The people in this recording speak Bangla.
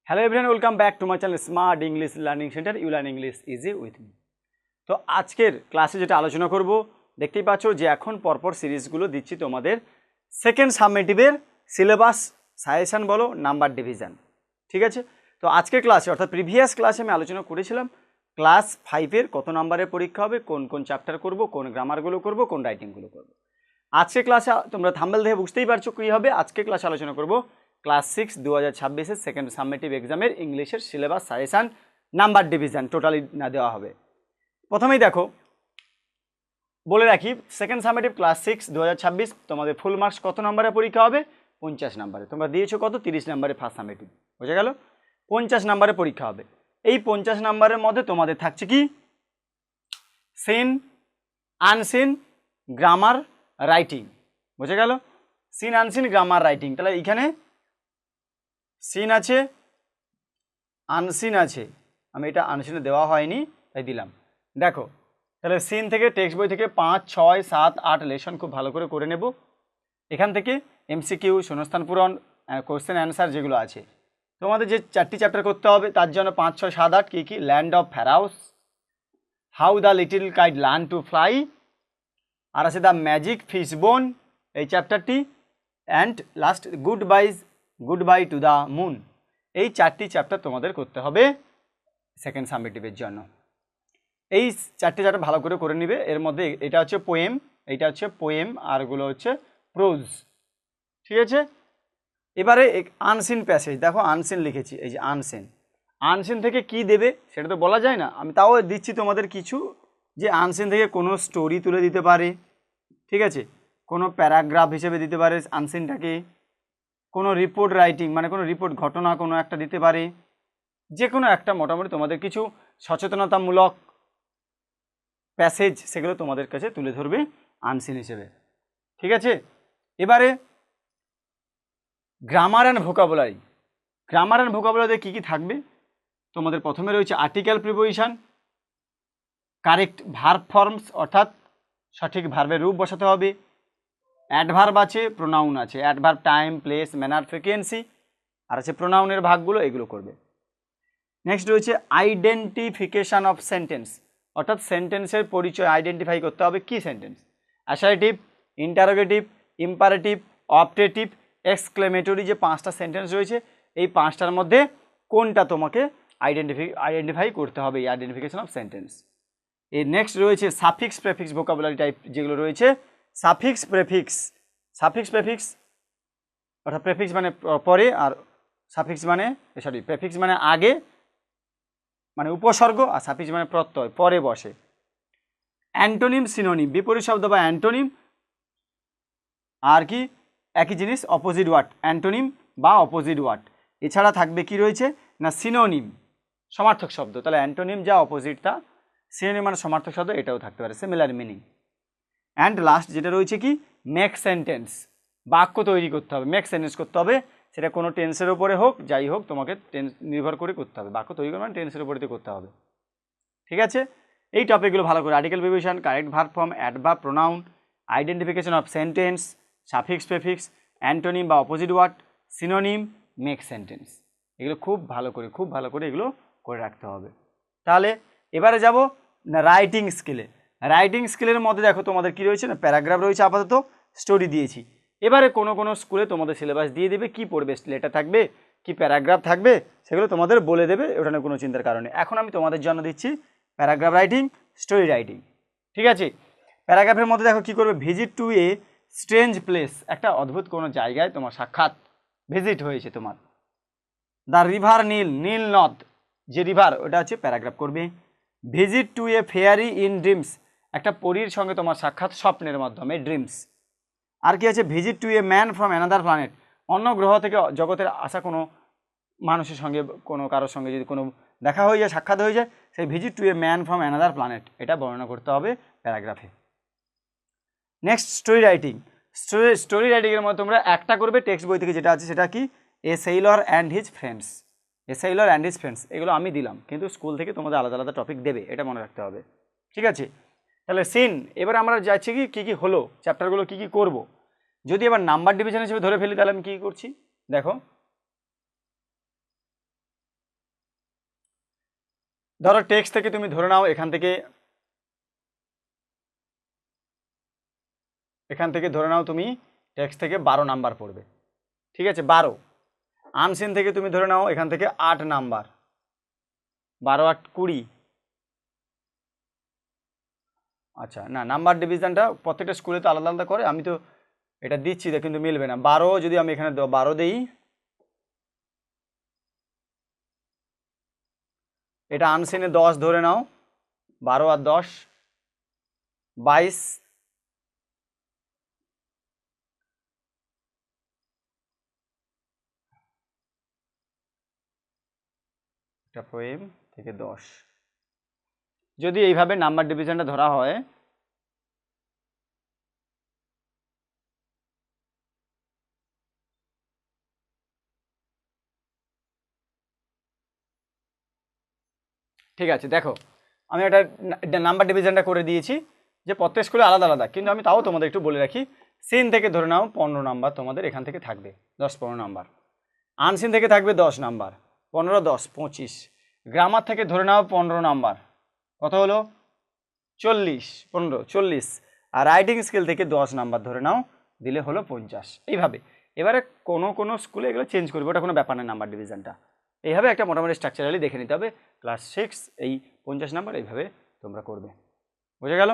Hello everyone, welcome back to my channel Smart English Learning Centre. You learn English easy with me. তো আজকের ক্লাসে যেটা আলোচনা করব, দেখতেই পাচ্ছ যে এখন পরপর সিরিজগুলো দিচ্ছি তোমাদের সেকেন্ড সাবমেটিভের সিলেবাস সাজেশন বলো, নাম্বার ডিভিশন। ঠিক আছে, তো আজকের ক্লাসে অর্থাৎ প্রিভিয়াস ক্লাসে আমি আলোচনা করেছিলাম ক্লাস 5-এর কত নাম্বারের পরীক্ষা হবে, কোন কোন চ্যাপ্টার করব, কোন গ্রামারগুলো করব, কোন রাইটিংগুলো করব। আজকে ক্লাসে তোমরা থাম্বনেল দেখে বুঝতেই পারছো কী হবে। আজকে ক্লাসে আলোচনা করব ক্লাস 6 2026-এর সেকেন্ড সাবমেটিভ এক্সামের ইংলিশের syllabus suggestion number division totally না দেওয়া হবে। প্রথমেই দেখো বলে রাখি, সেকেন্ড সাবমেটিভ ক্লাস 6 2026 তোমাদের ফুল মার্কস কত নাম্বারের পরীক্ষা হবে? 50 নাম্বারে। তোমরা দিয়েছো কত? 30 নাম্বারে ফার্স্ট সাবমেটিভ, বুঝে গেল? 50 নাম্বারে পরীক্ষা হবে। এই 50 নাম্বারের মধ্যে তোমাদের থাকছে কি? সিন, আনসিন, গ্রামার, রাইটিং, বুঝে গেল? Seen, unseen, grammar, writing. তাহলে এইখানে সিন আছে, আনসিন আছে। আমি এটা আনসিনে দেওয়া হয়নি তাই দিলাম। দেখো তাহলে সিন থেকে টেক্সট বই থেকে 5, 6, 7, 8 লেসন খুব ভালো করে নেব। এখান থেকে এমসিকিউ, শূন্যস্থান পূরণ, কোশ্চেন অ্যান্সার যেগুলো আছে তোমাদের যে 4টি চ্যাপ্টার করতে হবে, তার জন্য 5, 6, 7, 8 কী কী? Land of pharaohs, how the little kite learn to fly, আর আছে দ্য ম্যাজিক ফিশ বোন এই চ্যাপ্টারটি, and last goodbye to the moon. এই 4টি চ্যাপ্টার তোমাদের করতে হবে সেকেন্ড সাবমেটিভের জন্য। এই 4টি চ্যাপ্টার ভালো করে নিবে। এর মধ্যে এটা হচ্ছে পোয়েম, এইটা হচ্ছে পোয়েম, আর এগুলো হচ্ছে প্রোজ। ঠিক আছে, এবারে আনসিন প্যাসেজ দেখো, আনসিন লিখেছি, এই যে আনসিন থেকে কি দেবে সেটা তো বলা যায় না, আমি তাও দিচ্ছি তোমাদের কিছু, যে আনসিন থেকে কোনো স্টোরি তুলে দিতে পারে, ঠিক আছে, কোনো প্যারাগ্রাফ হিসেবে দিতে পারে আনসিনটাকে, কোনো রিপোর্ট রাইটিং মানে কোনো রিপোর্ট ঘটনা কোনো একটা দিতে পারে, যে কোনো একটা মোটামুটি তোমাদের কিছু সচেতনতামূলক প্যাসেজ সেগুলো তোমাদের কাছে তুলে ধরবে আনসিন হিসেবে। ঠিক আছে, এবারে গ্রামার অ্যান্ড ভোকাবুলারিতে কী কী থাকবে? তোমাদের প্রথমে রয়েছে article preposition, correct verb forms অর্থাৎ সঠিক ভার্বের রূপ বসাতে হবে, অ্যাডভার্ব আছে, প্রোনাউন আছে, adverb time, place, manner, frequency, আর আছে প্রোনাউনের ভাগগুলো, এগুলো করবে। নেক্সট রয়েছে আইডেন্টিফিকেশান অফ সেন্টেন্স, অর্থাৎ সেন্টেন্সের পরিচয় আইডেন্টিফাই করতে হবে। কি sentence? Assertive, interrogative, imperative, optative, exclamatory, যে 5টা সেন্টেন্স রয়েছে এই 5টার মধ্যে কোনটা তোমাকে আইডেন্টিফাই করতে হবে, এই আইডেন্টিফিকেশন অফ সেন্টেন্স। এর নেক্সট রয়েছে সাফিক্স প্রেফিক্স ভোকাবুলারি টাইপ যেগুলো রয়েছে, সাফিক্স প্রেফিক্স অর্থাৎ প্রেফিক্স মানে পরে, আর সাফিক্স মানে প্রেফিক্স মানে আগে মানে উপসর্গ, আর সাফিক্স মানে প্রত্যয় পরে বসে। অ্যান্টোনিম, সিনোনিম বিপরীত শব্দ বা অ্যান্টোনিম, আর কি একই জিনিস অপোজিট ওয়ার্ড, অ্যান্টোনিম বা অপোজিট ওয়ার্ড। এছাড়া থাকবে কি রয়েছে না সিনোনিম, সমার্থক শব্দ। তাহলে অ্যান্টোনিম যা অপোজিটটা, সিনোনিম মানে সমার্থক শব্দ, এটাও থাকতে পারে সিমিলার মিনিং। অ্যান্ড লাস্ট যেটা রয়েছে কি মেক সেন্টেন্স, বাক্য তৈরি করতে হবে, মেক সেন্টেন্স করতে হবে, সেটা কোনো টেন্সের ওপরে হোক, যাই হোক তোমাকে টেন্স নির্ভর করে করতে হবে, বাক্য তৈরি করবে মানে টেন্সের ওপরে করতে হবে। ঠিক আছে, এই টপিকগুলো ভালো করে, article preposition, correct verb form, adverb, pronoun, identification of sentence, suffix prefix, antonym বা opposite word, synonym, make sentence, এগুলো খুব ভালো করে এগুলো করে রাখতে হবে। তাহলে এবারে যাব না রাইটিং স্কিলের মধ্যে দেখো তোমাদের কি রয়েছে না প্যারাগ্রাফ রয়েছে, আপাতত স্টোরি দিয়েছি। এবারে কোনো স্কুলে তোমাদের সিলেবাস দিয়ে দেবে কি পড়বে, লেটার থাকবে কি প্যারাগ্রাফ থাকবে, সেগুলো তোমাদের বলে দেবে, ওটা নিয়ে কোনো চিন্তার কারণে। এখন আমি তোমাদের জন্য দিচ্ছি প্যারাগ্রাফ রাইটিং, স্টোরি রাইটিং। ঠিক আছে, প্যারাগ্রাফের মধ্যে দেখো কি করবে, visit to a strange place, একটা অদ্ভুত কোনো জায়গায় তোমার সাক্ষাৎ ভিজিট হয়েছে তোমার। দ্য রিভার নীল নদ, যে রিভার ওটা হচ্ছে প্যারাগ্রাফ করবে। Visit to A fairy in dreams, একটা পরীর সঙ্গে তোমার সাক্ষাৎ স্বপ্নের মাধ্যমে, ড্রিমস। আর কি আছে, visit to a man from another planet, অন্য গ্রহ থেকে জগতের আসা কোনো মানুষের সঙ্গে, কোনো কারোর সঙ্গে যদি কোনো দেখা হয়ে যায়, সাক্ষাৎ হয়ে যায়, সেই visit to a man from another planet এটা বর্ণনা করতে হবে প্যারাগ্রাফে। নেক্সট স্টোরি রাইটিংয়ের মধ্যে তোমরা একটা করবে টেক্সট বই থেকে যেটা আছে, সেটা কি এ সেইলর অ্যান্ড হিজ ফ্রেন্ডস, এগুলো আমি দিলাম, কিন্তু স্কুল থেকে তোমাদের আলাদা আলাদা টপিক দেবে, এটা মনে রাখতে হবে। ঠিক আছে, তাহলে সিন, এবার আমরা যাচ্ছি কি কি হলো, চ্যাপ্টারগুলো কি কি করব। যদি এবার নাম্বার ডিভিশন হিসেবে ধরে ফেলি তাহলে আমি কী করছি দেখো, ধরো টেক্সট থেকে তুমি ধরে নাও এখান থেকে ধরে নাও তুমি টেক্সট থেকে 12 নাম্বার পড়বে, ঠিক আছে, 12। আনসিন থেকে তুমি ধরে নাও এখান থেকে 8 নাম্বার, 12 8 20। আচ্ছা, না, নাম্বার ডিভিশনটা প্রত্যেকটা স্কুলে তো আলাদা আলাদা করে, আমি তো এটা দিচ্ছি কিন্তু মিলবে না। 12 যদি আমি এখানে 12 দিই, এটা আনসিনে 10 ধরে নাও, 12 আর 10 22। একটা পোয়েম থেকে 10, যদি এইভাবে নাম্বার ডিভিশনটা ধরা হয়, ঠিক আছে, দেখো আমি এটা নাম্বার ডিভিশনটা করে দিয়েছি যে প্রত্যেক স্কুলে আলাদা আলাদা, কিন্তু আমি তাও তোমাদের একটু বলে রাখি। সিন থেকে ধরে নাও 15 নাম্বার তোমাদের এখান থেকে থাকবে, 10-15 নাম্বার। আনসিন থেকে থাকবে 10 নাম্বার, 15 10 25। গ্রামার থেকে ধরে নাও 15 নাম্বার, কত হলো 40, 15 40। আর রাইটিং স্কিল থেকে 10 নাম্বার ধরে নাও, দিলে হলো 50। এইভাবে এবারে কোনো স্কুলে এগুলো চেঞ্জ করবে, ওটা কোনো ব্যাপার না নাম্বার ডিভিশনটা। এইভাবে একটা মোটামুটি স্ট্রাকচারালি দেখে নিতে হবে। ক্লাস 6 এই 50 নাম্বার এইভাবে তোমরা করবে, বুঝে গেল?